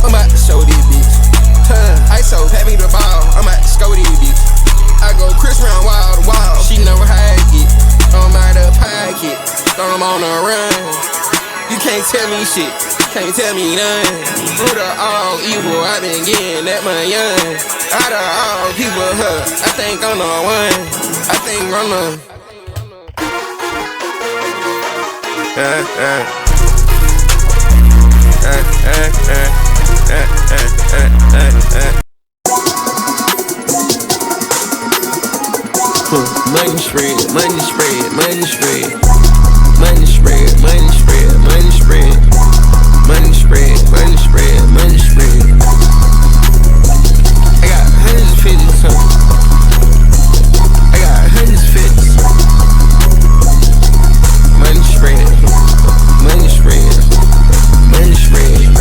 I'm about to show these bitch. ISO, pat me the ball. I'm about to score these bitch. I go Chris round wall to wall. She know how I get. I'm out of pocket. I'm on the run. You can't tell me shit. Can't tell me nothing. Root of all evil, I been getting that money young. Out of all people, I think I'm the one. I think I'm the money spread, money spread, money spread, money spread, money spread, money spread, money spread, money spread, money spread. I got 150 something. I got 150. Money spread, money spread, money spread.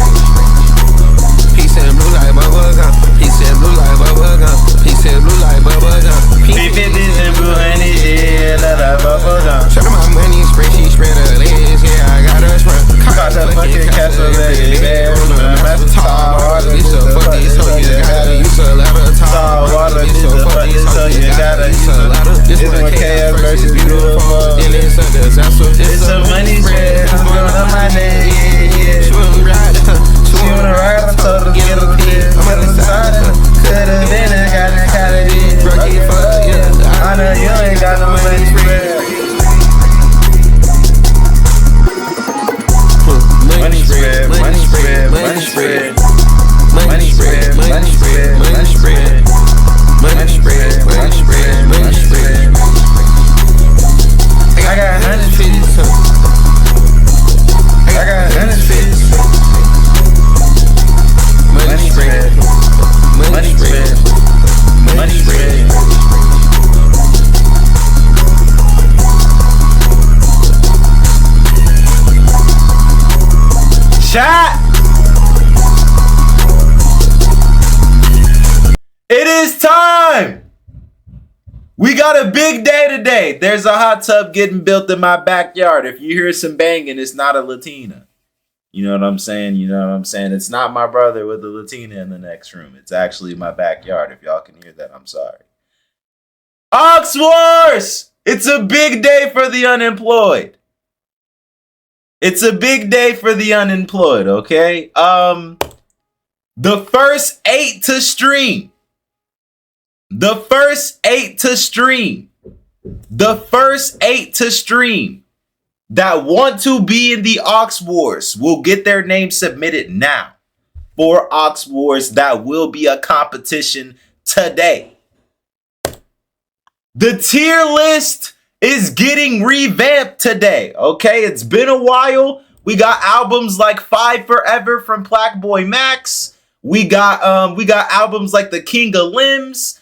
Peace and blue like bubble gum. Peace and blue like bubble gum. Peace and blue like bubble gum. P50s and blue honey, yeah, like bubble gum. Show them my money spread, she spread her legs, yeah, I got her spread. Caught that fucking castle, baby, that's a tall water, this a fuck this, so you gotta use a lot of tall water, this a fuck this, so you gotta use a lot of. This one KF versus beautiful. Then it's a disaster. It's a money spread, I'm going up my name, yeah. She wanna ride, I told her to get a bit. I'm on the side of it, could've been a guy that kinda did. I know you ain't got no money spread. Money spread, money spread, money spread, money spread, money spread, money spread, money spread, money spread, money spread. I got 150 something. I got 150. Money spread, money spread, money spread. Chat! It is time! We got a big day today. There's a hot tub getting built in my backyard. If you hear some banging, it's not a Latina. You know what I'm saying? You know what I'm saying? It's not my brother with a Latina in the next room. It's actually my backyard. If y'all can hear that, I'm sorry. Ox Wars! It's a big day for the unemployed. It's a big day for the unemployed, okay? The first 8 to stream. The first 8 to stream. The first 8 to stream that want to be in the Ox Wars will get their name submitted now for Ox Wars. That will be a competition today. The tier list is getting revamped today, okay? It's been a while. We got albums like Five Forever from Black Boy Max. We got albums like The King of Limbs.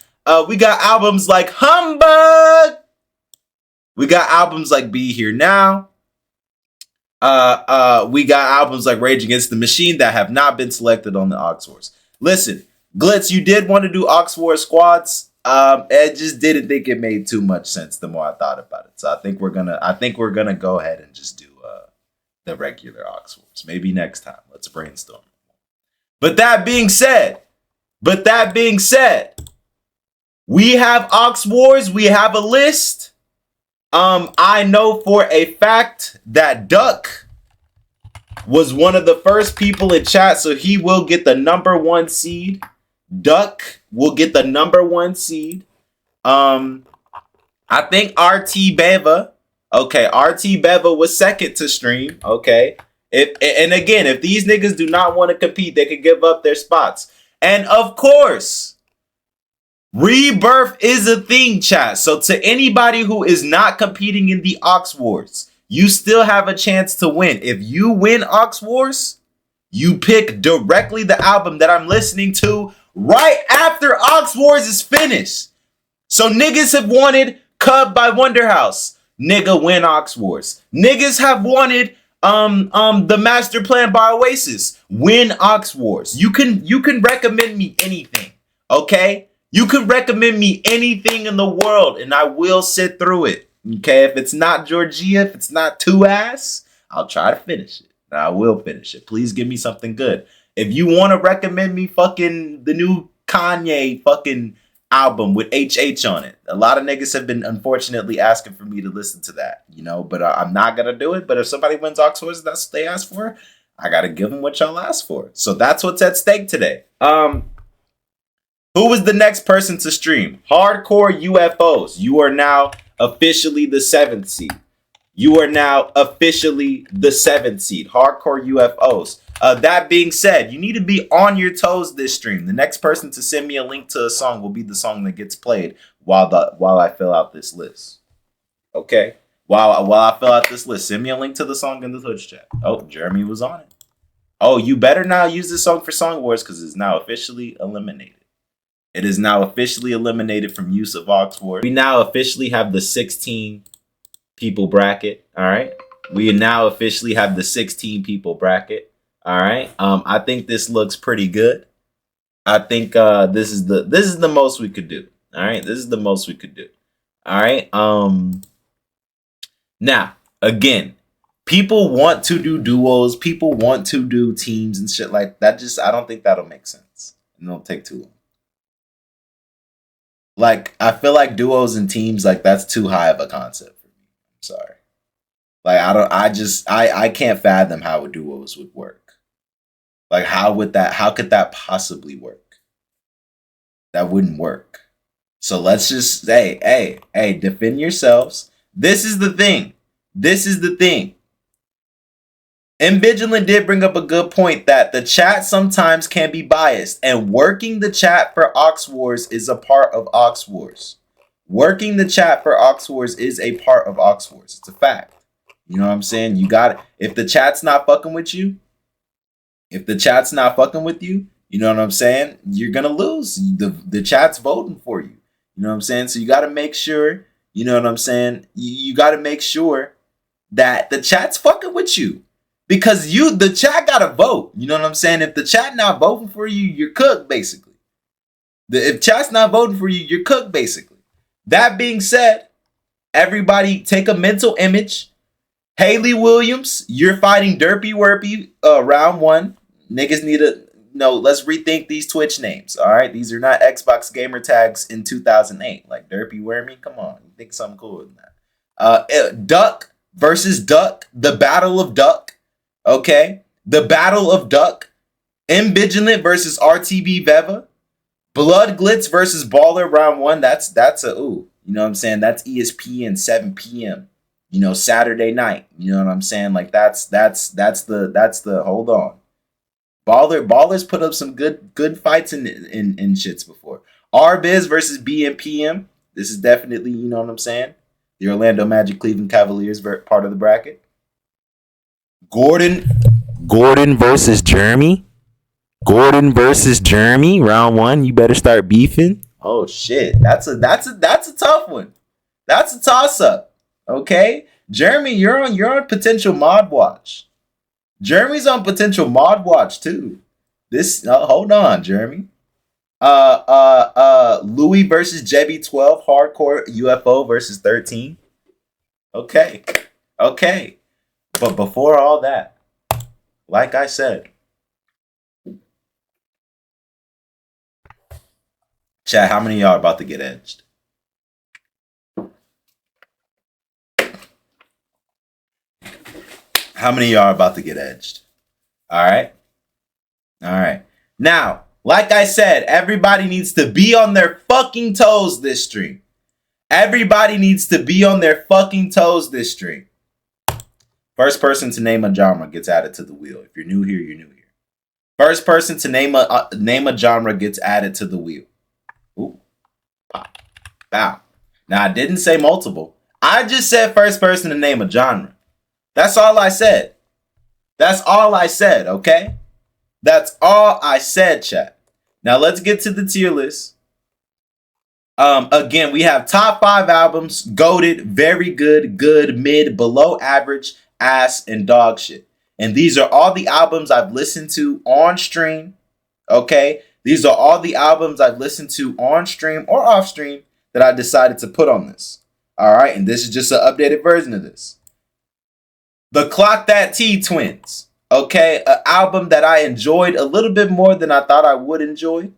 We got albums like Humbug. We got albums like Be Here Now. We got albums like Rage Against the Machine that have not been selected on the Ox Wars. Listen, Glitz, you did want to do Ox Wars squads. I just didn't think it made too much sense the more I thought about it. So I think we're gonna go ahead and just do the regular Ox Wars. Maybe next time. Let's brainstorm. But that being said, we have Ox Wars. We have a list. I know for a fact that Duck was one of the first people in chat, so he will get the number 1 seed. Duck will get the number 1 seed. I think RT Beva. Okay, RT Beva was second to stream. Okay. If these niggas do not want to compete, they can give up their spots. And of course, rebirth is a thing, chat. So to anybody who is not competing in the Ox Wars, you still have a chance to win. If you win Ox Wars, you pick directly the album that I'm listening to right after Ox Wars is finished. So niggas have wanted Cub by Wonderhouse. Nigga, win Ox Wars. Niggas have wanted the Master Plan by Oasis. Win Ox Wars. You can recommend me anything, okay? You can recommend me anything in the world, and I will sit through it. Okay, if it's not Georgia, if it's not 2 Ass, I'll try to finish it. I will finish it. Please give me something good. If you want to recommend me fucking the new Kanye fucking album with HH on it, a lot of niggas have been unfortunately asking for me to listen to that, you know, but I'm not gonna do it. But if somebody wins Aux Wars, that's what they ask for. I gotta give them what y'all asked for. So that's what's at stake today. Who was the next person to stream? Hardcore UFOs. You are now officially the 7th seed. You are now officially the 7th seed. Hardcore UFOs. That being said, you need to be on your toes this stream. The next person to send me a link to a song will be the song that gets played while I fill out this list. Okay? While I fill out this list, send me a link to the song in the Twitch chat. Oh, Jeremy was on it. Oh, you better now use this song for Song Wars because it's now officially eliminated. It is now officially eliminated from use of Aux Wars. We now officially have the 16 people bracket. All right. We now officially have the 16 people bracket. All right. I think this looks pretty good. I think this is the most we could do. All right. This is the most we could do. All right. Now, again, people want to do duos. People want to do teams and shit like that. I don't think that'll make sense. It'll take too long. Like, I feel like duos and teams, like, that's too high of a concept for me. I'm sorry. Like, I can't fathom how duos would work. Like, how could that possibly work? That wouldn't work. So let's just say, hey, defend yourselves. This is the thing. Mvigilant did bring up a good point that the chat sometimes can be biased, and working the chat for Aux Wars is a part of Aux Wars. Working the chat for Aux Wars is a part of Aux Wars. It's a fact. You know what I'm saying? You got it. If the chat's not fucking with you, you know what I'm saying? You're gonna lose. The chat's voting for you. You know what I'm saying? So you got to make sure. You know what I'm saying? You got to make sure that the chat's fucking with you. Because the chat gotta vote. You know what I'm saying? If the chat not voting for you, you're cooked, basically. If chat's not voting for you, you're cooked, basically. That being said, everybody take a mental image. Haley Williams, you're fighting Derpy Werpy round 1. Niggas need to let's rethink these Twitch names. All right, these are not Xbox gamer tags in 2008. Like Derpy Werpy, come on, think something cooler than that. Duck versus Duck, the Battle of Duck. Okay, the Battle of Duck. Mvigilant versus RTB Veva. Blood Glitz versus Baller round 1. That's a ooh. You know what I'm saying? That's ESPN 7 p.m. You know, Saturday night. You know what I'm saying? Like that's the hold on. Ballers put up some good fights in shits before. RBiz versus BMPM. This is definitely, you know what I'm saying? The Orlando Magic Cleveland Cavaliers part of the bracket. Gordon versus Jeremy. Round 1. You better start beefing. Oh shit. That's a tough one. That's a toss up. Okay? Jeremy, you're on potential mod watch. Jeremy's on potential mod watch too. Hold on, Jeremy. Louis versus JB12, hardcore UFO versus 13. Okay. But before all that, like I said, chat, how many of y'all are about to get edged? How many of y'all are about to get edged? All right. Now, like I said, everybody needs to be on their fucking toes this stream. First person to name a genre gets added to the wheel. If you're new here, you're new here. First person to name a genre gets added to the wheel. Ooh. Pop. Bow. Now, I didn't say multiple. I just said first person to name a genre. That's all I said. Okay? That's all I said, chat. Now, let's get to the tier list. Again, we have top 5 albums, goated, very good, mid, below average, ass, and dog shit. And these are all the albums I've listened to on stream. Okay? These are all the albums I've listened to on stream or off stream that I decided to put on this. All right? And this is just an updated version of this. The Clock That T Twins. Okay, an album that I enjoyed a little bit more than I thought I would enjoy.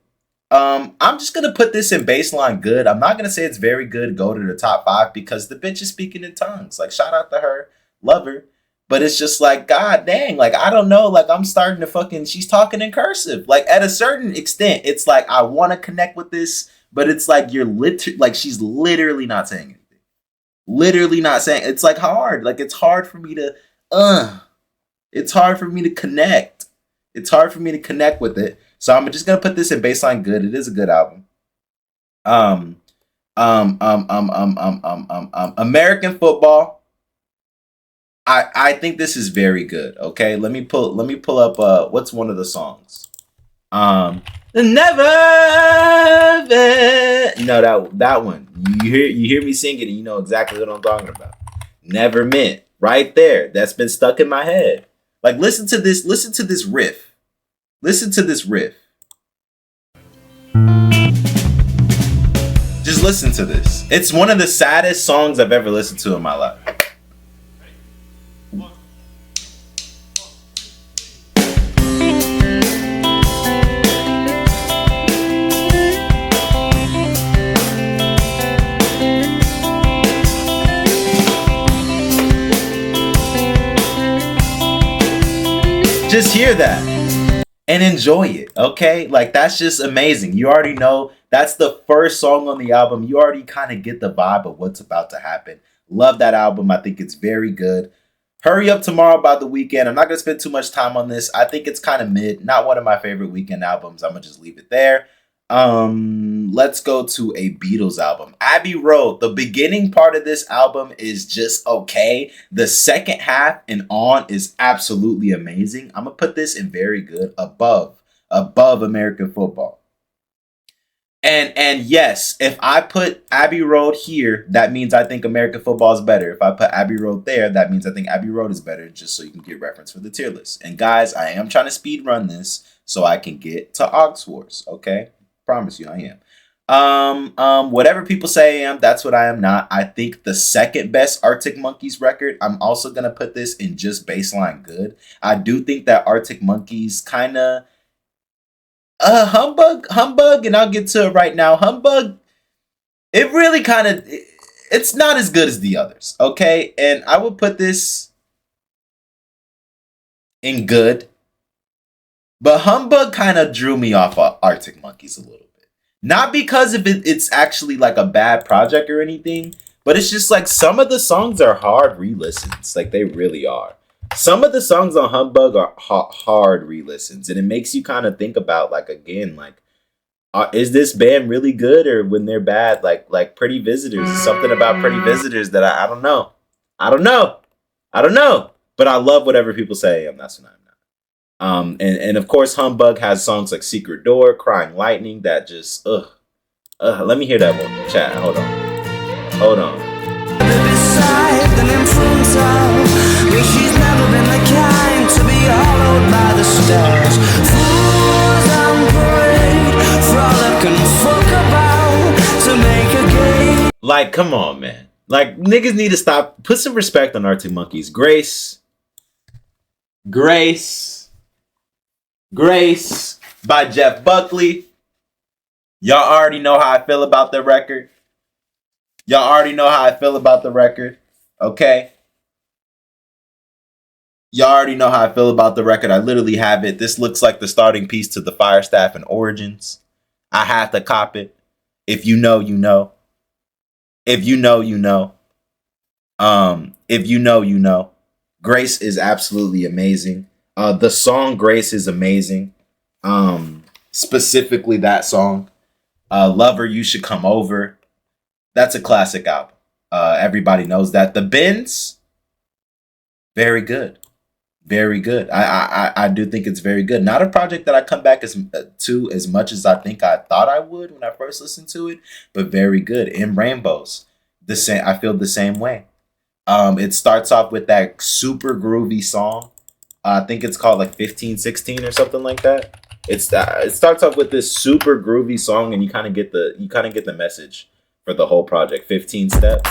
I'm just gonna put this in baseline good. I'm not gonna say it's very good, go to the top 5 because the bitch is speaking in tongues. Like, shout out to her, love her. But it's just like, god dang, like I don't know, like I'm starting to fucking she's talking in cursive. Like at a certain extent, it's like I want to connect with this, but it's like like she's literally not saying anything. Literally not saying it's like hard. Like it's hard for me to it's hard for me to connect. It's hard for me to connect with it. So I'm just gonna put this in baseline good. It is a good album. American Football. I think this is very good. Okay, let me pull up what's one of the songs. Never no that one. You hear me sing it and you know exactly what I'm talking about. Never Meant. Right there. That's been stuck in my head. Like listen to this riff. Listen to this riff. Just listen to this. It's one of the saddest songs I've ever listened to in my life. Just hear that and enjoy it, okay? Like that's just amazing. You already know that's the first song on the album. You already kind of get the vibe of what's about to happen. Love that album. I think it's very good. Hurry Up Tomorrow by The Weeknd. I'm not going to spend too much time on this. I think it's kind of mid. Not one of my favorite Weeknd albums. I'm going to just leave it there. Let's go to a Beatles album. Abbey Road. The beginning part of this album is just okay. The second half and on is absolutely amazing. I'm gonna put this in very good, above American Football. And yes, if I put Abbey Road here, that means I think American Football is better. If I put Abbey Road there, that means I think Abbey Road is better, just so you can get reference for the tier list. And guys, I am trying to speed run this so I can get to Aux Wars, okay? Promise you I am. Whatever people say I am, that's what I am not. I think the second best Arctic Monkeys record, I'm also gonna put this in just baseline good. I do think that Arctic Monkeys kind of humbug, and I'll get to it right now. Humbug, it really kind of, it's not as good as the others, okay? And I would put this in good. But Humbug kind of drew me off of Arctic Monkeys a little bit. Not because of it's actually like a bad project or anything, but it's just like some of the songs are hard re-listens. Like they really are. Some of the songs on Humbug are hard re-listens. And it makes you kind of think about like, again, like, is this band really good or when they're bad? Like Pretty Visitors. Something about Pretty Visitors that I don't know. I don't know. But I love whatever people say. That's what I'm not. And of course Humbug has songs like Secret Door, Crying Lightning that just let me hear that one. Chat, hold on. She's never been the kind to be hollowed by the stars. Fools on parade, frolic and fuck about to make a game. Like, come on, man. Like, niggas need to stop. Put some respect on Arctic Monkeys. Grace by Jeff Buckley. Y'all already know how I feel about the record. Okay? Y'all already know how I feel about the record. I literally have it. This looks like the starting piece to the Fire Staff and Origins. I have to cop it. If you know, you know. If you know, you know. If you know, you know. Grace is absolutely amazing. The song Grace is amazing. Specifically that song. Lover, You Should Come Over. That's a classic album. Everybody knows that. The Bends, very good. Very good. I do think it's very good. Not a project that I come back to as much as I think I thought I would when I first listened to it, but very good. In Rainbows, the same. I feel the same way. It starts off with that super groovy song. I think it's called like 1516 or something like that. It starts off with this super groovy song, and you kind of get the message for the whole project. 15 Step.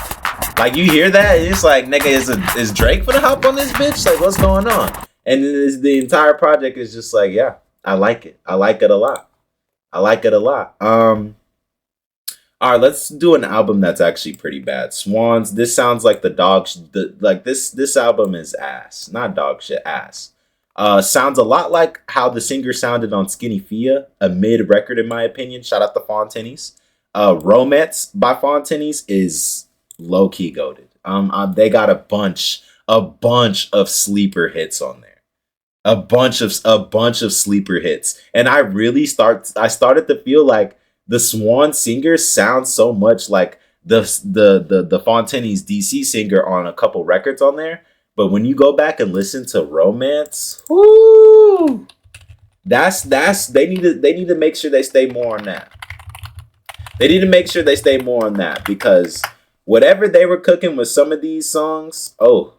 Like you hear that, it's like, nigga, is Drake gonna hop on this bitch? Like, what's going on? And the entire project is just like, yeah, I like it. I like it a lot. I like it a lot. All right, let's do an album that's actually pretty bad. Swans. This sounds like the dog. This album is ass, not dog shit. Ass. Sounds a lot like how the singer sounded on Skinny Fia, a mid record in my opinion. Shout out to Fontaines. Romance by Fontaines is low key goated. They got a bunch of sleeper hits on there. A bunch of sleeper hits, and I started to feel like the Swan singer sounds so much like the Fontaines DC singer on a couple records on there. But when you go back and listen to Romance, whoo, they need to make sure they stay more on that. They need to make sure they stay more on that, because whatever they were cooking with some of these songs, oh.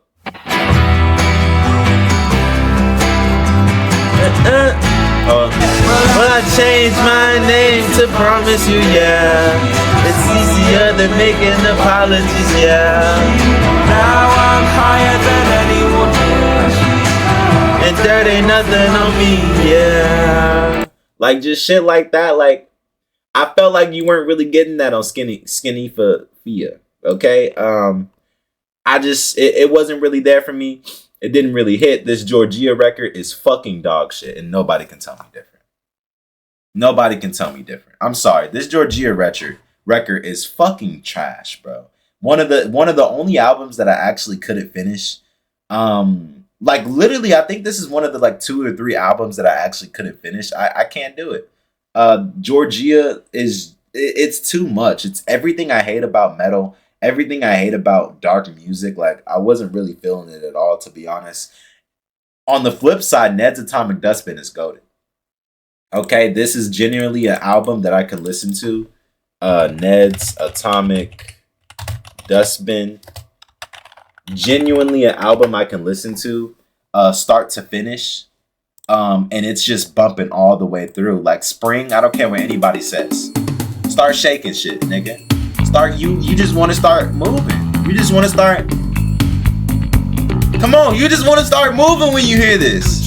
Well, I changed my name to promise you, yeah. It's easier than making apologies, yeah. Now I'm higher than anyone, and there ain't nothing on me, yeah. Like, just shit like that. Like, I felt like you weren't really getting that on Skinny for Fia. Okay, it wasn't really there for me. It didn't really hit. This Georgia record is fucking dog shit, and nobody can tell me different. Nobody can tell me different. I'm sorry. This Georgia record is fucking trash, bro. One of the only albums that I actually couldn't finish. Like literally, I think this is one of the like 2 or 3 albums that I actually couldn't finish. I can't do it. Georgia it's too much. It's everything I hate about metal. Everything I hate about dark music. Like, I wasn't really feeling it at all, to be honest. On the flip side, Ned's Atomic Dustbin is goated. Okay, this is genuinely an album that I can listen to. Ned's Atomic Dustbin. Genuinely an album I can listen to start to finish. And it's just bumping all the way through. Like, Spring, I don't care what anybody says. Start shaking shit, nigga. You just want to start moving. You just want to start. Come on, you just want to start moving when you hear this.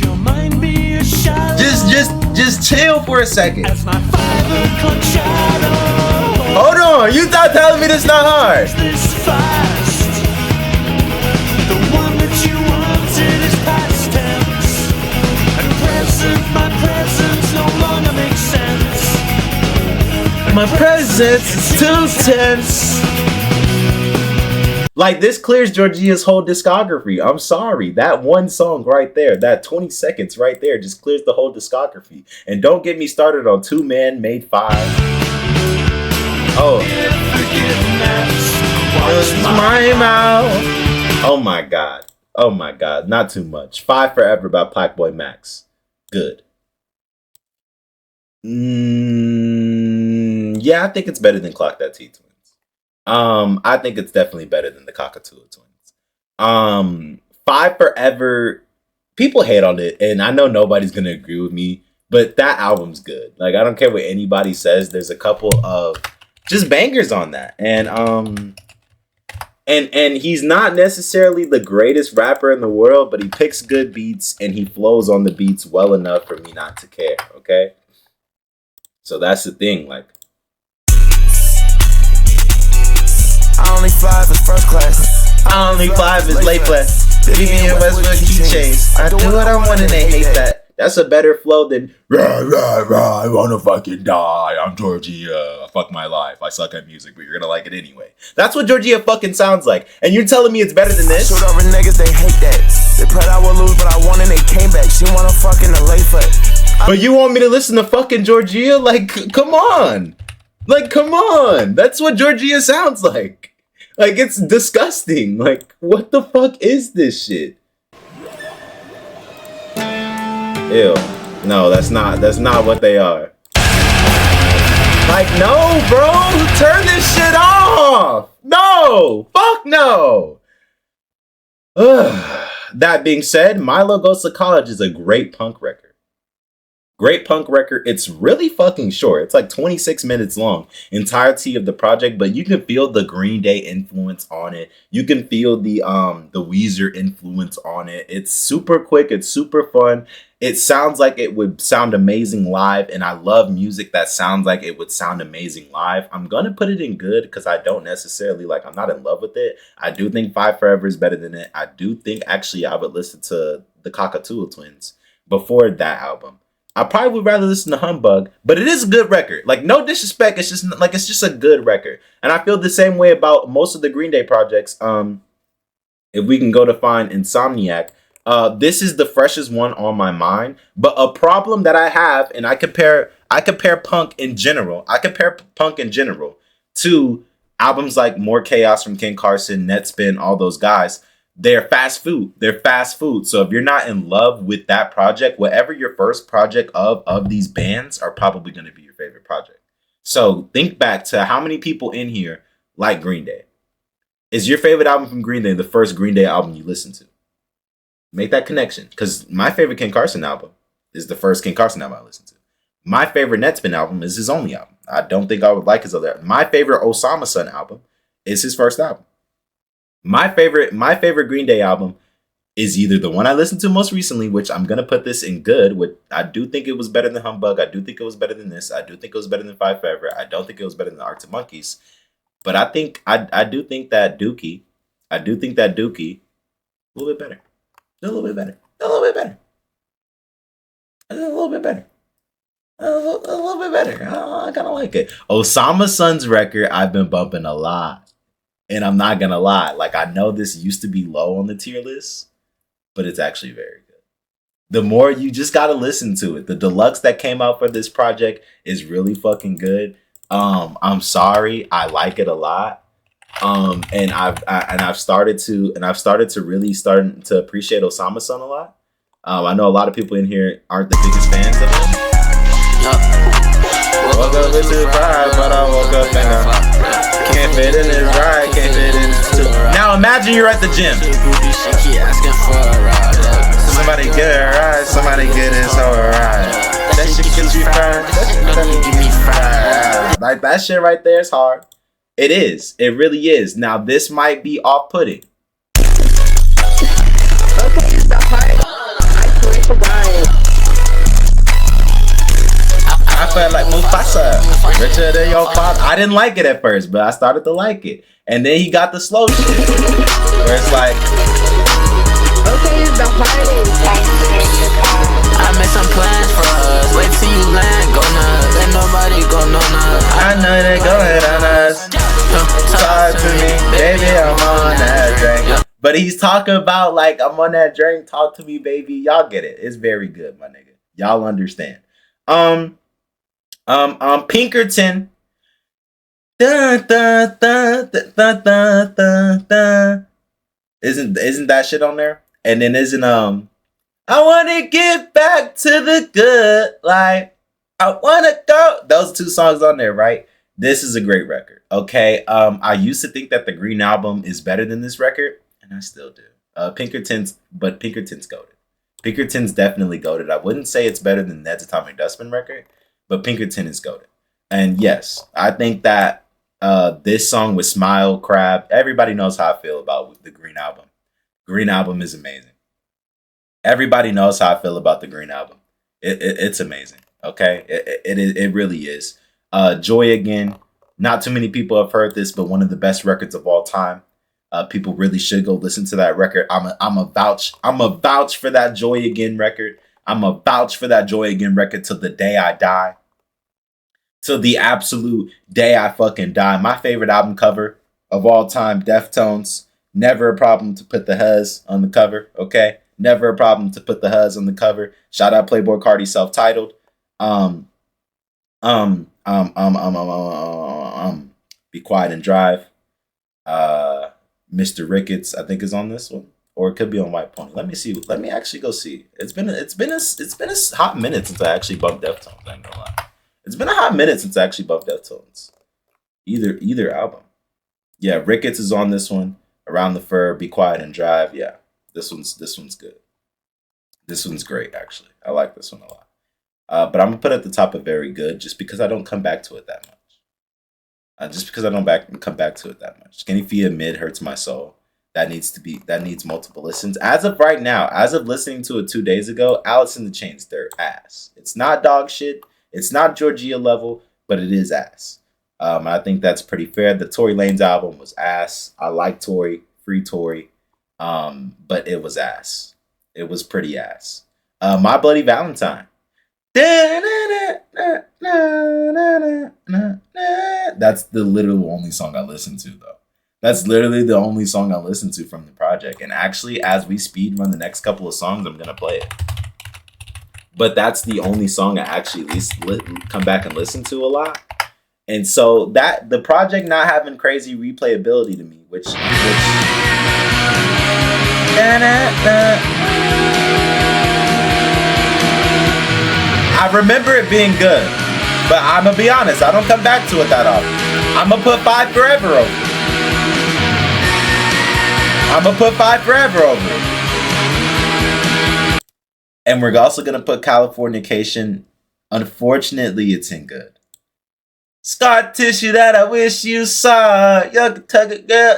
Just chill for a second. Hold on, you stop telling me this not hard. The one that you wanted is past tense, and my presence no longer makes sense. My presence is too tense. Like, this clears Georgia's whole discography. I'm sorry. That one song right there, that 20 seconds right there, just clears the whole discography. And don't get me started on 2 Man Made 5. Oh. My mouth. Oh my god. Oh my god. Not too much. 5 Forever by Blackboy Max. Good. Yeah, I think it's better than Clock That T Twins. I think it's definitely better than the Cockatoo Twins. 5 Forever, people hate on it, and I know nobody's gonna agree with me, but that album's good. Like, I don't care what anybody says. There's a couple of just bangers on that, and he's not necessarily the greatest rapper in the world, but he picks good beats and he flows on the beats well enough for me not to care. Okay, so that's the thing. Like, I only fly if it's first class. I only fly if it's late class. Vivian Westwood keychains. I do what I want and they hate that. That's a better flow than rah, rah, rah, I wanna fucking die. I'm Georgia. Fuck my life. I suck at music, but you're gonna like it anyway. That's what Georgia fucking sounds like. And you're telling me it's better than this? Shoot over niggas, they hate that. They prayed I would lose, but I won and they came back. She wanna fucking a late foot. But you want me to listen to fucking Georgia? Like, come on. Like, come on. That's what Georgia sounds like. Like, it's disgusting. Like, what the fuck is this shit? Ew. No, that's not what they are. Like, no, bro. Turn this shit off. No. Fuck no. Ugh. That being said, Milo Goes to College is a great punk record. Great punk record. It's really fucking short. It's like 26 minutes long, entirety of the project, but you can feel the Green Day influence on it. You can feel the Weezer influence on it. It's super quick, it's super fun. It sounds like it would sound amazing live, and I love music that sounds like it would sound amazing live. I'm gonna put it in good because I don't necessarily like, I'm not in love with it. I do think Five Forever is better than it. I do think actually I would listen to the Cockatoo Twins before that album. I probably would rather listen to Humbug, but it is a good record. Like, no disrespect, it's just a good record. And I feel the same way about most of the Green Day projects. If we can go to find Insomniac, this is the freshest one on my mind. But a problem that I have, and I compare punk in general. I compare punk in general to albums like More Chaos from Ken Carson, Netspin, all those guys. They're fast food. They're fast food. So if you're not in love with that project, whatever your first project of these bands are probably going to be your favorite project. So think back to how many people in here like Green Day. Is your favorite album from Green Day the first Green Day album you listened to? Make that connection. Because my favorite Ken Carson album is the first Ken Carson album I listened to. My favorite Netspin album is his only album. I don't think I would like his other. My favorite Osama Sun album is his first album. My favorite Green Day album is either the one I listened to most recently, which I'm gonna put this in good. Which I do think it was better than Humbug. I do think it was better than this. I do think it was better than Five Forever. I don't think it was better than the Arctic Monkeys. But I do think that Dookie, a little bit better, a little bit better, a little bit better, a little bit better. A little bit better. I kind of like it. Osama Sun's record, I've been bumping a lot. And I'm not going to lie. Like, I know this used to be low on the tier list, but it's actually very good. The more you just got to listen to it. The deluxe that came out for this project is really fucking good. I'm sorry. I like it a lot. And I've started to really start to appreciate Osama Sun a lot. I know a lot of people in here aren't the biggest fans of him. Woke up with the vibe, but I woke up and can't fit in his ride, can't fit in his too. Now imagine you're at the gym. Somebody get a ride, somebody get his whole ride. That shit gets you fried, like that shit right there is hard. It is, it really is. Now this might be off-putting. Okay, it's the part. I swear to God. I felt like Mufasa, richer than your father. I didn't like it at first, but I started to like it. And then he got the slow shit, where it's like, okay, it's the hardest. I made some plans for us. Wait till you land, go nuts. Ain't nobody gon' know nothing. I know they go ahead on us. Talk to me, baby, I'm on that drink. But he's talking about like, I'm on that drink, talk to me, baby. Y'all get it. It's very good, my nigga. Y'all understand. Pinkerton. Dun, dun, dun, dun, dun, dun, dun, dun. Isn't that shit on there? And then isn't I wanna get back to the good life. I wanna go. Those two songs on there, right? This is a great record. Okay. I used to think that the Green Album is better than this record, and I still do. Pinkerton's goated. Pinkerton's definitely goated. I wouldn't say it's better than Ned's Atomic Dustbin record, but Pinkerton is goated. And yes, I think that this song with Smile, Crab, everybody knows how I feel about the Green Album. Green Album is amazing. Everybody knows how I feel about the Green Album. It's amazing. Okay, it really is. Joy Again. Not too many people have heard this, but one of the best records of all time. People really should go listen to that record. I'm a vouch for that Joy Again record. I'm a vouch for that Joy Again record till the day I die. Till the absolute day I fucking die. My favorite album cover of all time, Deftones. Never a problem to put the Huz on the cover, okay? Never a problem to put the Huz on the cover. Shout out Playboy Cardi, self-titled. Be Quiet and Drive. Mr. Ricketts, I think, is on this one, or it could be on White Pony. Let me see. Let me actually go see. It's been a hot minute since I actually bumped Deftones. I ain't gonna lie. It's been a hot minute since I actually bumped Deftones. Either album. Yeah, Ricketts is on this one. Around the Fur, Be Quiet and Drive. Yeah, this one's good. This one's great, actually. I like this one a lot. But I'm gonna put at the top of very good just because I don't come back to it that much. Just because I don't come back to it that much. Skinny Fia Mid hurts my soul. That needs multiple listens. As of right now, as of listening to it 2 days ago, Alice in the Chains, they're ass. It's not dog shit. It's not Georgia level, but it is ass. I think that's pretty fair. The Tory Lanez album was ass. I like Tory, free Tory, but it was ass. It was pretty ass. My Bloody Valentine. That's the literal only song I listen to, though. That's literally the only song I listen to from the project. And actually, as we speed run the next couple of songs, I'm gonna play it. But that's the only song I actually at least come back and listen to a lot. And so that the project not having crazy replayability to me, which I remember it being good, but I'm gonna be honest, I don't come back to it that often. I'm gonna put 5 Forever over it. I'm gonna put 5 Forever over it. And we're also gonna put Californication. Unfortunately, it's in good. Scar tissue that I wish you saw. You could tug it, girl.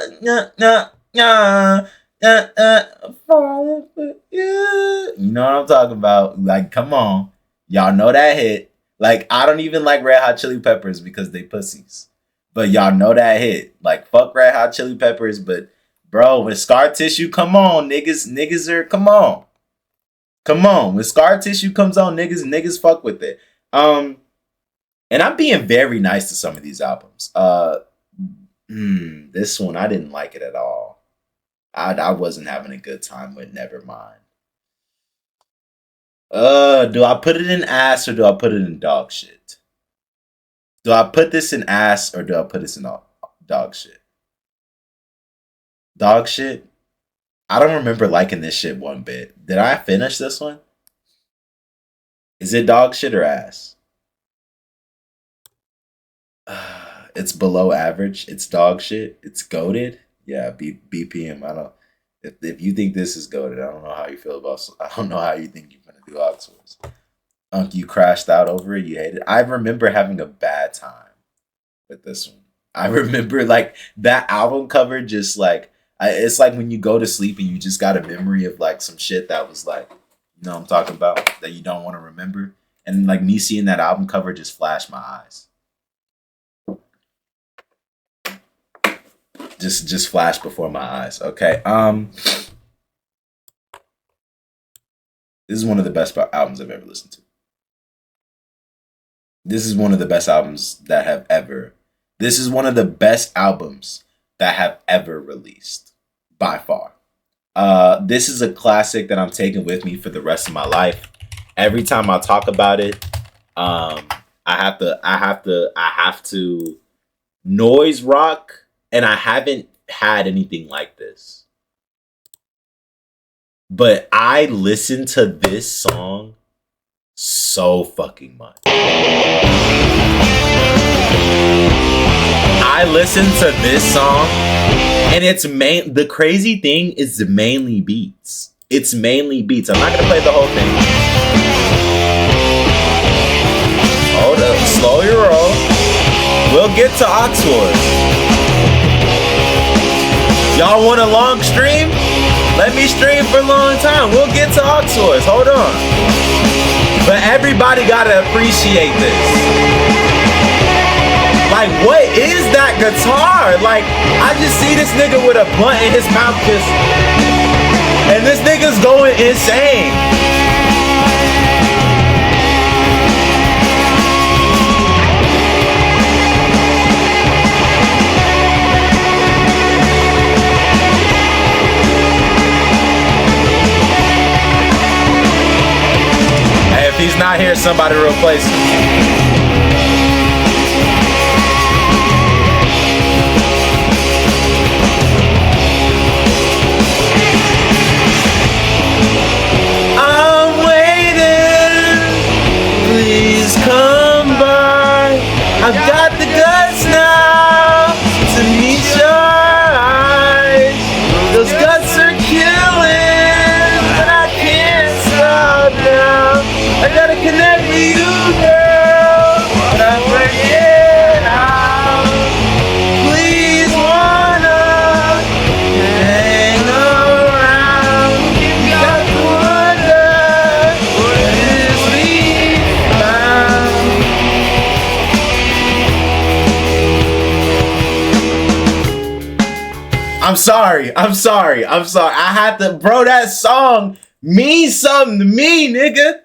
I'm falling for you. You know what I'm talking about? Like, come on. Y'all know that hit. Like, I don't even like Red Hot Chili Peppers because they pussies. But y'all know that hit. Like, fuck Red Hot Chili Peppers. But, bro, when Scar Tissue, come on. Niggas are, come on. Come on. When Scar Tissue comes on, niggas fuck with it. And I'm being very nice to some of these albums. This one, I didn't like it at all. I wasn't having a good time with Nevermind. Do I put it in ass or do I put it in dog shit? Do I put this in ass or do I put this in dog shit? Dog shit? I don't remember liking this shit one bit. Did I finish this one? Is it dog shit or ass? It's below average. It's dog shit. It's goated. Yeah, BPM. I don't. If you think this is goated, I don't know how you feel about. I don't know how you think you're gonna do Oxfords. You crashed out over it. You hated it. I remember having a bad time with this one. I remember like that album cover. Just like it's like when you go to sleep and you just got a memory of like some shit that was like, you know what I'm talking about, that you don't want to remember. And like me seeing that album cover just flashed my eyes. Just flashed before my eyes. Okay. This is one of the best albums I've ever listened to. This is one of the best albums that have ever. This is one of the best albums that have ever released, by far. This is a classic that I'm taking with me for the rest of my life. Every time I talk about it, I have to noise rock. And I haven't had anything like this. But I listen to this song so fucking much. I listen to this song and the crazy thing is mainly beats. It's mainly beats. I'm not gonna play the whole thing. Hold up, slow your roll. We'll get to Oxford. Y'all want a long stream? Let me stream for a long time. We'll get to Oxfords. Hold on. But everybody gotta appreciate this. Like, what is that guitar? Like, I just see this nigga with a blunt in his mouth just... And this nigga's going insane. If he's not here, somebody replace him. I'm waiting. Please come by. I've got the guts now to meet your eyes. Those guts are killing, but I can't stop now. I gotta connect with you. I'm sorry. I had to, bro. That song means something to me, nigga.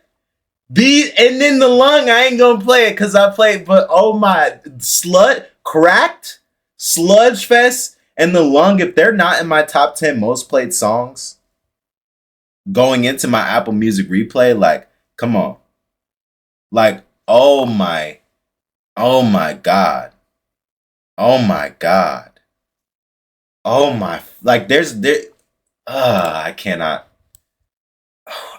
And then the lung, I ain't gonna play it because I played, but oh my, Cracked, Sludge Fest, and the lung, if they're not in my top 10 most played songs going into my Apple Music replay, like, come on. Like, oh my God. Like I cannot.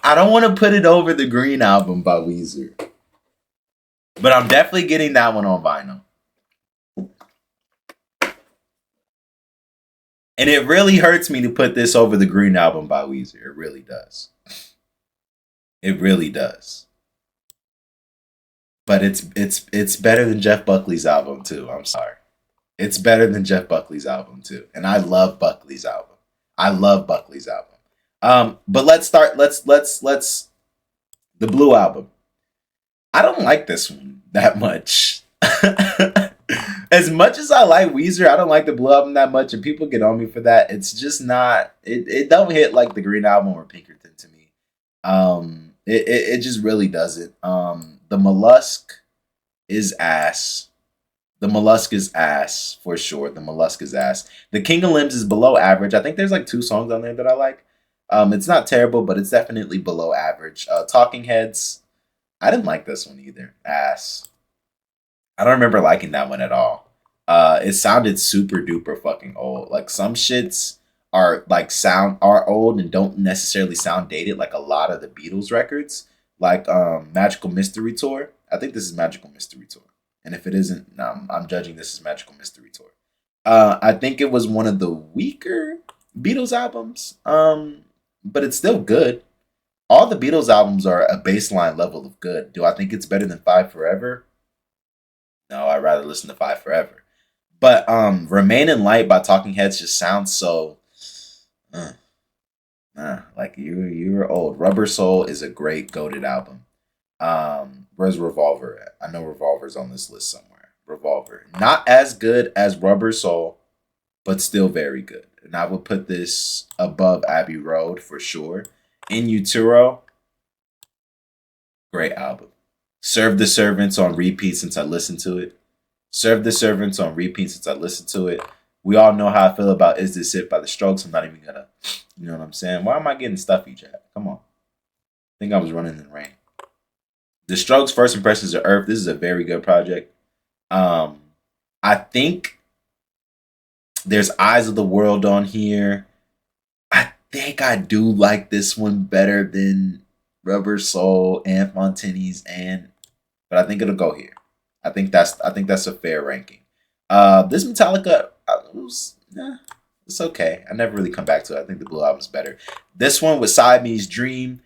I don't want to put it over the Green Album by Weezer. But I'm definitely getting that one on vinyl. And it really hurts me to put this over the Green Album by Weezer. It really does. It really does. But it's better than Jeff Buckley's album too. I'm sorry. It's better than Jeff Buckley's album too. And I love Buckley's album. But let's start. Let's the Blue Album. I don't like this one that much. As much as I like Weezer, I don't like the Blue Album that much, and people get on me for that. It's just not. It don't hit like the Green Album or Pinkerton to me. It just really doesn't. The Mollusk is ass. The Mollusk is ass for sure. The Mollusk is ass. The King of Limbs is below average. I think there's like 2 songs on there that I like. It's not terrible, but it's definitely below average. Talking Heads, I didn't like this one either. Ass. I don't remember liking that one at all. It sounded super duper fucking old. Like some shits are old and don't necessarily sound dated like a lot of the Beatles records. Like Magical Mystery Tour. I think this is Magical Mystery Tour. And if it isn't, I'm judging this as Magical Mystery Tour. I think it was one of the weaker Beatles albums. But it's still good. All the Beatles albums are a baseline level of good. Do I think it's better than Five Forever? No, I'd rather listen to Five Forever. But Remain in Light by Talking Heads just sounds so like you're old. Rubber Soul is a great goated album. Where's Revolver at? I know Revolver's on this list somewhere. Revolver. Not as good as Rubber Soul, but still very good. And I would put this above Abbey Road for sure. In Utero, great album. Serve the Servants on repeat since I listened to it. We all know how I feel about Is This It by The Strokes. I'm not even gonna, you know what I'm saying? Why am I getting stuffy, Jack? Come on. I think I was running in the rain. The Strokes' First Impressions of Earth. This is a very good project. I think there's Eyes of the World on here. I think I do like this one better than Rubber Soul and Fontaine's, but I think it'll go here. I think that's a fair ranking. This Metallica, it's okay. I never really come back to it. I think the Blue Album's better. This one with Siamese Dream,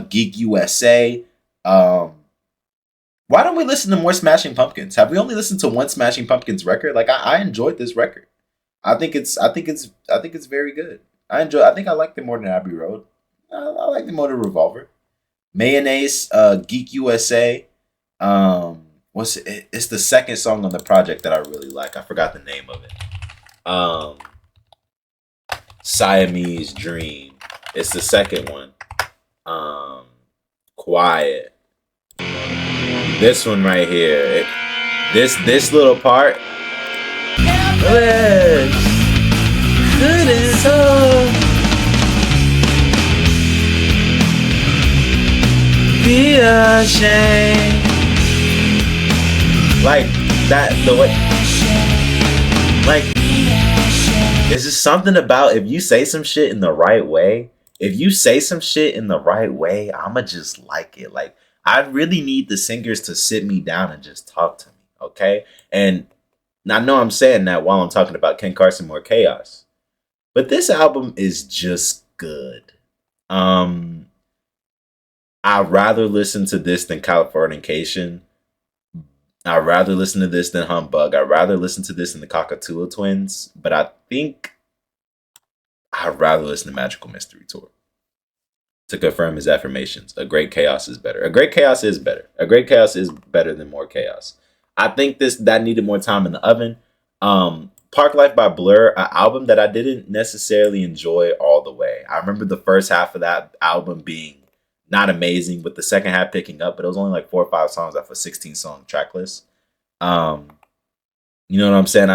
Geek USA. Why don't we listen to more Smashing Pumpkins? Have we only listened to one Smashing Pumpkins record? Like I enjoyed this record. I think it's very good. I think I liked it more than Abbey Road. I liked it more than Revolver. Mayonnaise, Geek USA. What's it? It's the second song on the project that I really like. I forgot the name of it. Siamese Dream. It's the second one. Quiet. This one right here. This little part. Couldn't be ashamed. Like that, the way, like, it's just something about if you say some shit in the right way. I'ma just like it. Like, I really need the singers to sit me down and just talk to me, okay? And I know I'm saying that while I'm talking about Ken Carson More Chaos, but this album is just good. I'd rather listen to this than Californication. I'd rather listen to this than Humbug. I'd rather listen to this than the Cockatoo Twins. But I think I'd rather listen to Magical Mystery Tour to confirm his affirmations. A Great Chaos is better. A Great Chaos is better. A Great Chaos is better than More Chaos. I think that needed more time in the oven. Park Life by Blur, an album that I didn't necessarily enjoy all the way. I remember the first half of that album being not amazing, with the second half picking up, but it was only like 4 or 5 songs off a 16-song track list. You know what I'm saying?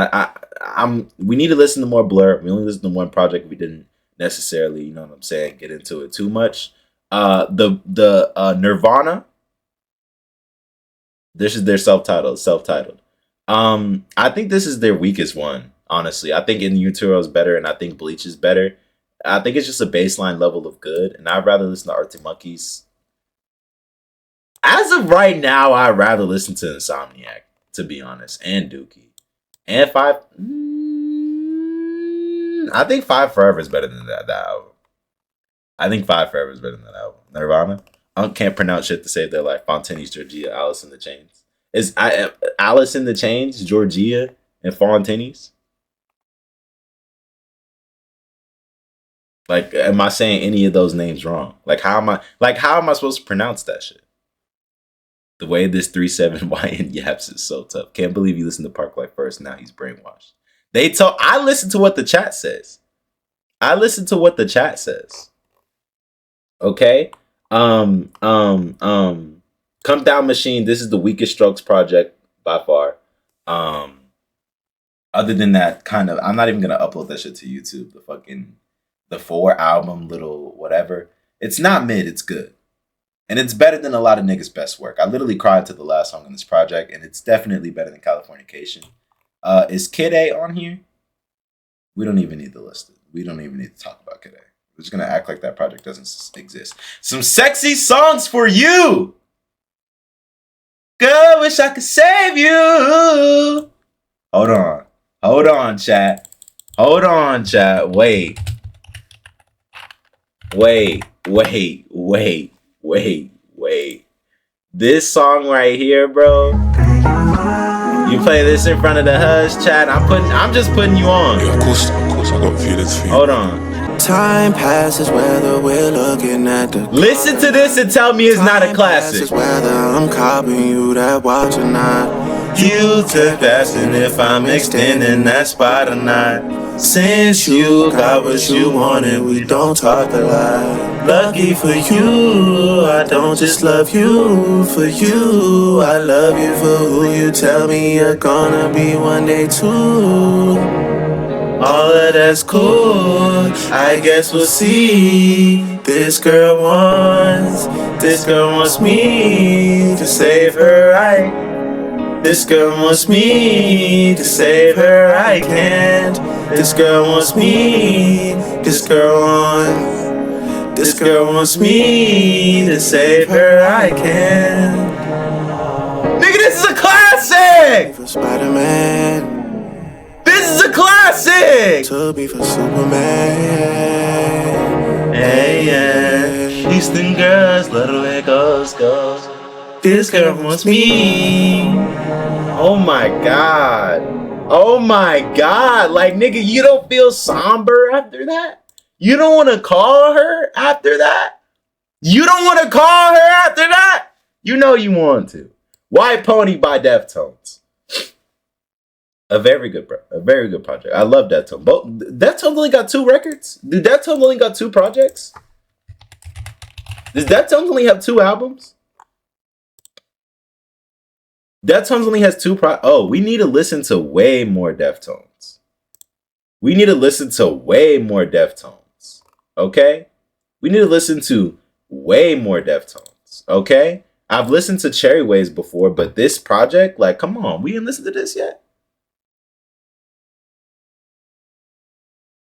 We need to listen to more Blur. We only listened to one project. We didn't necessarily, you know what I'm saying, get into it too much. The Nirvana. This is their self-titled. I think this is their weakest one, honestly. I think In Utero is better, and I think Bleach is better. I think it's just a baseline level of good, and I'd rather listen to Arctic Monkeys. As of right now, I'd rather listen to Insomniac, to be honest, and Dookie. And Five. I think Five Forever is better than that album. I think Five Forever is better than that album. Nirvana. I can't pronounce shit to save their life. Fontaines, Georgia, Alice in the Chains. Is Alice in the Chains, Georgia, and Fontaines? Like, am I saying any of those names wrong? How am I supposed to pronounce that shit? The way this 3-7 yaps is so tough. Can't believe you listened to Park Life first. Now he's brainwashed. I listen to what the chat says. Okay? Come Down Machine. This is the weakest Strokes project by far. Other than that, kind of, I'm not even gonna upload that shit to YouTube. The 4 album little whatever. It's not mid, it's good. And it's better than a lot of niggas' best work. I literally cried to the last song in this project, and it's definitely better than Californication. Is Kid A on here? We don't even need to list it. We don't even need to talk about Kid A. We're just gonna act like that project doesn't exist. Some sexy songs for you! Girl, wish I could save you! Hold on, chat. Wait. This song right here, bro. You play this in front of the hush, chat. I'm just putting you on. Yeah, of course, I got feelings for you. Hold on. Time passes whether we're looking at the. Listen to this and tell me it's not a classic. Whether I'm copying you that watch or not. You took asking if I'm extending that spot or not. Since you got what you wanted, we don't talk a lot. Lucky for you, I don't just love you for you. I love you for who you tell me you're gonna be one day too. All of that's cool, I guess we'll see. This girl wants me to save her right. This girl wants me to save her, I can't. This girl wants me, this girl wants me to save her, I can't. Nigga, this is a classic! For Spider-Man. This is a classic! To be for Superman. Hey, yeah. Houston girls, let the way goes. This girl wants me. Oh my god. Like, nigga, you don't feel somber after that? You don't want to call her after that? You know you want to. White Pony by Deftones. A very good project. I love Deftones. Deftones only got 2 records? Do Deftones only got 2 projects? Does Deftones only have 2 albums? Deftones only has 2 we need to listen to way more Deftones. Okay? We need to listen to way more Deftones. Okay? I've listened to Cherry Waves before, but this project, like, come on, we didn't listen to this yet?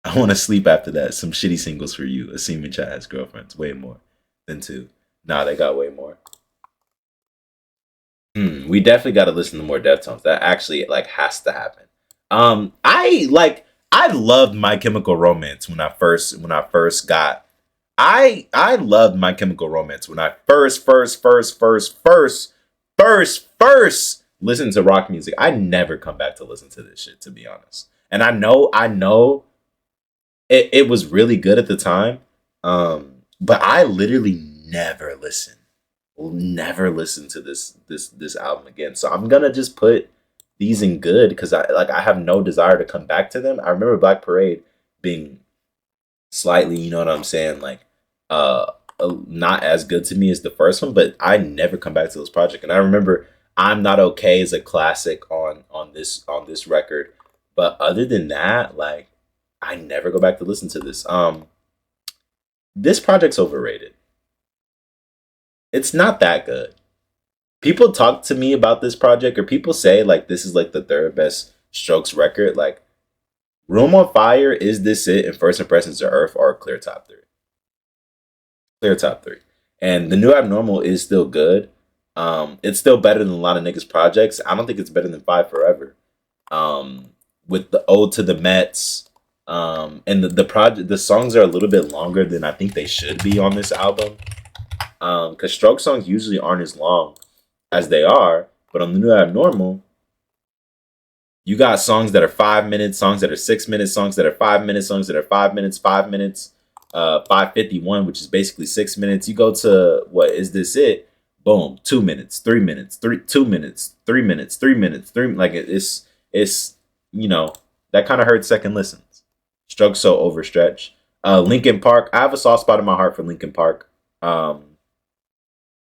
I want to sleep after that. Some shitty singles for you. A Seaman Chat has girlfriends. Way more than 2. Nah, they got way more. We definitely got to listen to more Deftones. That actually has to happen. I loved My Chemical Romance when I first got. I loved My Chemical Romance when I first listened to rock music. I never come back to listen to this shit, to be honest. And I know it was really good at the time. But I literally never listened to this album again. So I'm gonna just put decent good because I have no desire to come back to them. I remember Black Parade being slightly, you know what I'm saying, like not as good to me as the first one, but I never come back to this project. And I remember I'm Not Okay is a classic on this record, but other than that, like I never go back to listen to this. This project's overrated. It's not that good. People talk to me about this project, or people say like this is like the third best Strokes record. Like Room on Fire, Is This It, and First Impressions of Earth are a clear top 3. Clear top 3. And The New Abnormal is still good. It's still better than a lot of niggas' projects. I don't think it's better than Five Forever. With the Ode to the Mets, and the project, the songs are a little bit longer than I think they should be on this album. Because Stroke songs usually aren't as long as they are, but on The New Abnormal, you got songs that are 5 minutes, songs that are 6 minutes, songs that are 5 minutes, songs that are 5 minutes, 5 minutes, 5:51, which is basically 6 minutes. You go to what Is This It? Boom, 2 minutes, 3 minutes, 2 minutes, 3 minutes, 3 minutes, 3. Like it's you know, that kind of hurts second listens. Strokes so overstretched. Linkin Park. I have a soft spot in my heart for Linkin Park.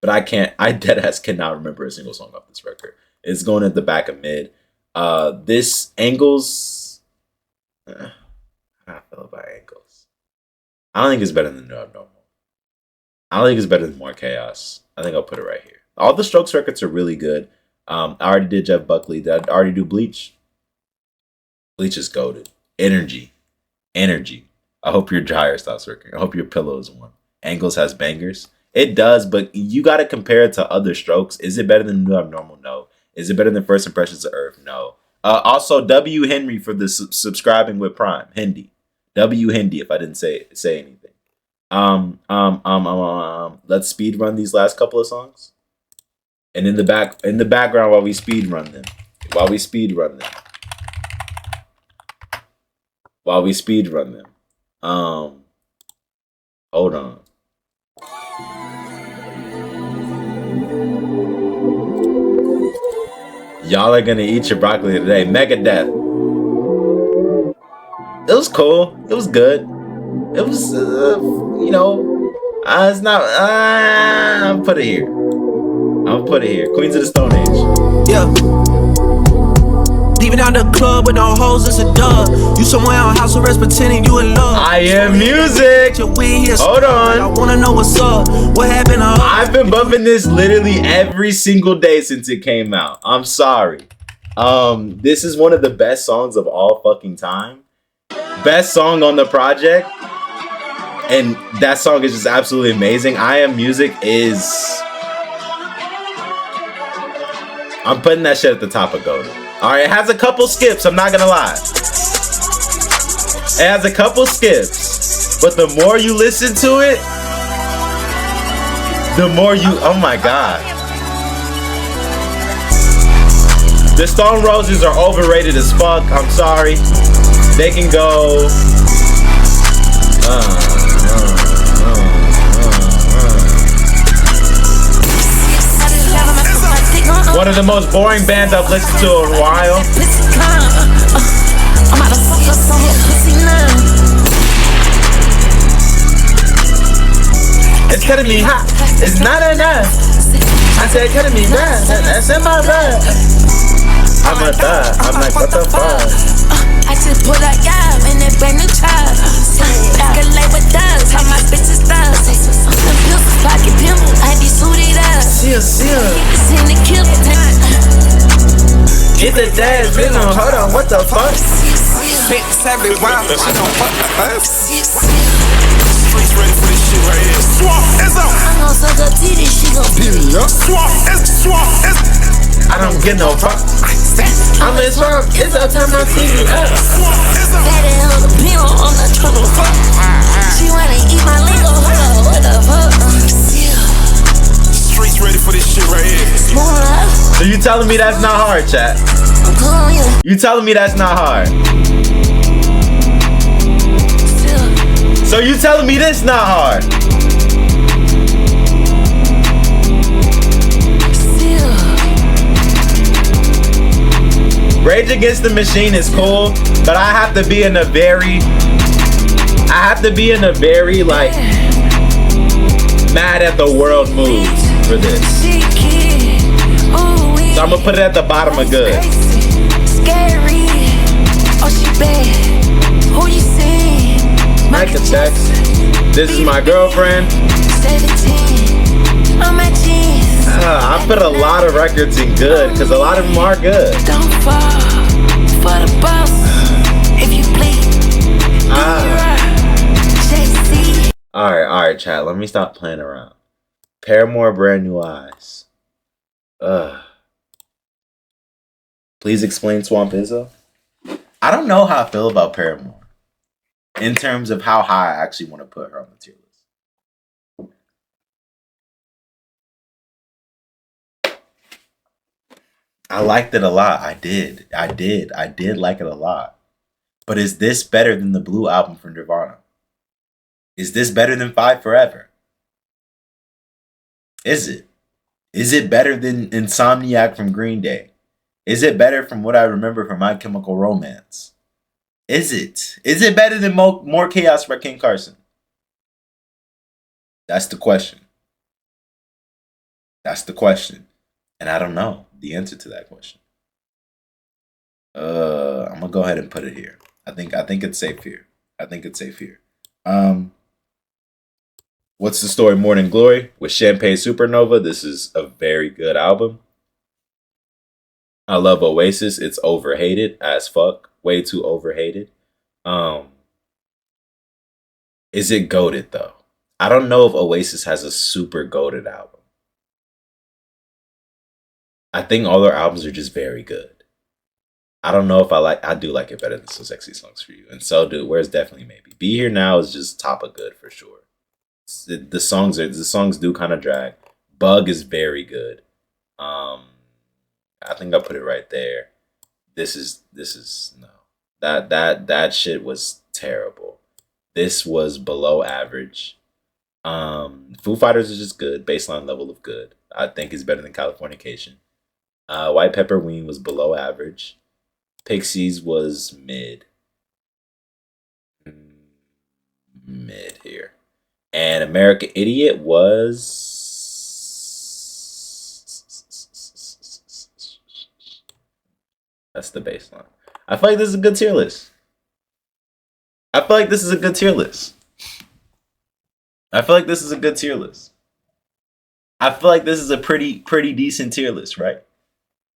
But I deadass cannot remember a single song off this record. It's going at the back of mid. This Angles. How do I feel about Angles? I don't think it's better than No Abnormal. I don't think it's better than More Chaos. I think I'll put it right here. All the Strokes records are really good. I already did Jeff Buckley. Did I already do Bleach? Bleach is goated. Energy. I hope your dryer stops working. I hope your pillow is warm. Angles has bangers. It does, but you got to compare it to other Strokes. Is it better than New Abnormal? No. Is it better than First Impressions of Earth? No. Also, W. Henry for the subscribing with Prime. Hindi. W. Hindi, if I didn't say anything. Let's speed run these last couple of songs. And in the background while we speed run them. Hold on. Y'all are gonna eat your broccoli today. Megadeth. It was cool. It was good. It was, it's not. I'll put it here. Queens of the Stone Age. Yeah. Leaving out the club with no hoes, it's a dub. You somewhere on house arrest pretending you in love. I Am Music. Hold on. I wanna know what's up. What happened? I've been bumping this literally every single day since it came out. I'm sorry. This is one of the best songs of all fucking time. Best song on the project. And that song is just absolutely amazing. I Am Music is... I'm putting that shit at the top of GOAT. Alright, it has a couple skips, I'm not gonna lie. It has a couple skips. But the more you listen to it, the more you... Oh my god. The Stone Roses are overrated as fuck. I'm sorry. They can go... One of the most boring bands I've listened to in a while. It's cutting me hot. It's not enough. I said cutting me bad. That's in my blood. I'm a thug. I'm like, what the fuck? I just pulled a guy in that brand new truck. Escalate with thugs. How my bitches thugs. Them pills is pocket pimple. I be suited up. See ya. It's in the kill. Get the dash, bitch. Hold on, what the fuck? Bitch, every round, I don't fuck the first. Streets ready for this shit right here. Swap is up. I'm gon' suck her titty, she gon' beat me up. Swap is. I don't get no fuck. I'm in swamp. It's up time my TV up. Daddy held a pin on the trouble. She wanna eat my Lego. What the fuck? Streets ready for this shit right here. So you telling me that's not hard, chat? You telling me that's not hard? So you telling me this not hard? Rage Against the Machine is cool, but I have to be in a very like mad at the world mood for this. So I'm gonna put it at the bottom of good. Scary. Oh, she bad. Who you see? Michael Jackson. This is my girlfriend. 17. I'm at jeans. I put a lot of records in good because a lot of them are good. Don't fall for the boss. If you please. JC. All right, chat. Let me stop playing around. Paramore, Brand New Eyes. Please explain Swamp Izzo. I don't know how I feel about Paramore in terms of how high I actually want to put her on the tier list. I liked it a lot. I did like it a lot. But is this better than the Blue album from Nirvana? Is this better than Five Forever? Is it? Is it better than Insomniac from Green Day? Is it better from What I Remember from My Chemical Romance? Is it? Is it better than More Chaos by King Carson? That's the question. That's the question. And I don't know the answer to that question. I'm gonna go ahead and put it here. I think it's safe here. What's the Story? Morning Glory with Champagne Supernova. This is a very good album. I love Oasis. It's overhated as fuck. Way too overhated. Is it goated though? I don't know if Oasis has a super goated album. I think all their albums are just very good. I don't know if I do like it better than So Sexy Songs for You. And so do Where's Definitely Maybe. Be Here Now is just top of good for sure. The songs do kind of drag. Bug is very good. I think I put it right there. This is no. That shit was terrible. This was below average. Foo Fighters is just good. Baseline level of good. I think is better than Californication. White Pepper Ween was below average. Pixies was mid here. And American Idiot was... That's the baseline. I feel like this is a good tier list. I feel like this is a pretty decent tier list, right?